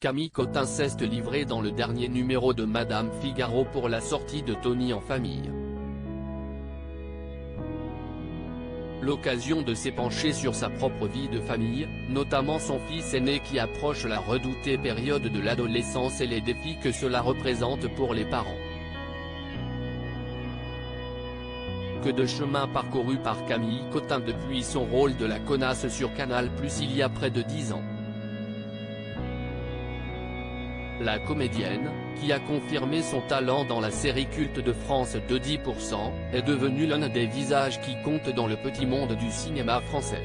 Camille Cotin s'est livrée dans le dernier numéro de Madame Figaro pour la sortie de Tony en famille. L'occasion de s'épancher sur sa propre vie de famille, notamment son fils aîné qui approche la redoutée période de l'adolescence et les défis que cela représente pour les parents. Que de chemin parcouru par Camille Cotin depuis son rôle de la connasse sur Canal+ il y a près de 10 ans. La comédienne, qui a confirmé son talent dans la série culte de France de 10%, est devenue l'un des visages qui comptent dans le petit monde du cinéma français.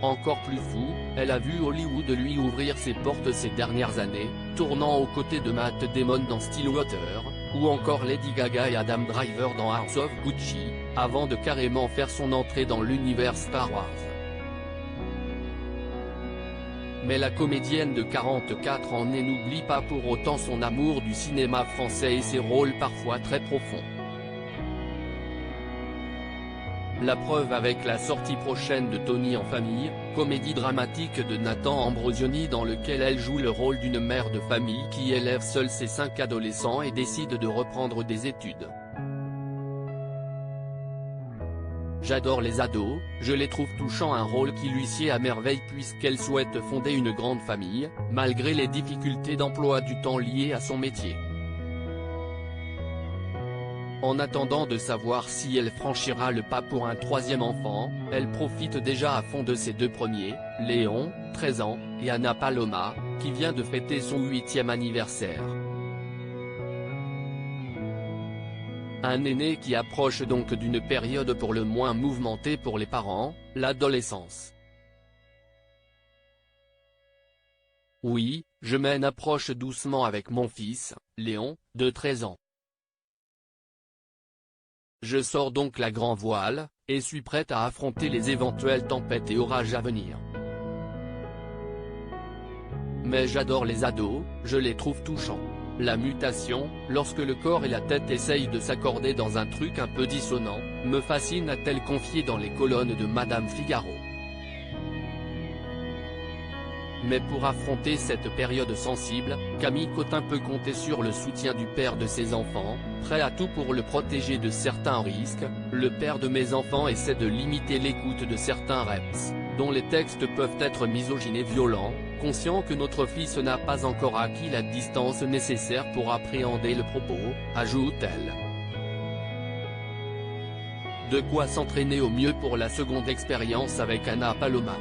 Encore plus fou, elle a vu Hollywood lui ouvrir ses portes ces dernières années, tournant aux côtés de Matt Damon dans Stillwater, ou encore Lady Gaga et Adam Driver dans House of Gucci, avant de carrément faire son entrée dans l'univers Star Wars. Mais la comédienne de 44 ans n'oublie pas pour autant son amour du cinéma français et ses rôles parfois très profonds. La preuve avec la sortie prochaine de Tony en famille, comédie dramatique de Nathan Ambrosioni dans lequel elle joue le rôle d'une mère de famille qui élève seule ses 5 adolescents et décide de reprendre des études. J'adore les ados, je les trouve touchants, un rôle qui lui sied à merveille puisqu'elle souhaite fonder une grande famille, malgré les difficultés d'emploi du temps liées à son métier. En attendant de savoir si elle franchira le pas pour un 3e enfant, elle profite déjà à fond de ses 2 premiers, Léon, 13 ans, et Anna Paloma, qui vient de fêter son 8e anniversaire. Un aîné qui approche donc d'une période pour le moins mouvementée pour les parents, l'adolescence. Oui, je mène approche doucement avec mon fils, Léon, de 13 ans. Je sors donc la grand voile, et suis prête à affronter les éventuelles tempêtes et orages à venir. Mais j'adore les ados, je les trouve touchants. La mutation, lorsque le corps et la tête essayent de s'accorder dans un truc un peu dissonant, me fascine, a-t-elle confié dans les colonnes de Madame Figaro. Mais pour affronter cette période sensible, Camille Cotin peut compter sur le soutien du père de ses enfants, prêt à tout pour le protéger de certains risques. Le père de mes enfants essaie de limiter l'écoute de certains reps, dont les textes peuvent être misogynes et violents, conscient que notre fils n'a pas encore acquis la distance nécessaire pour appréhender le propos, ajoute-t-elle. De quoi s'entraîner au mieux pour la seconde expérience avec Anna Paloma.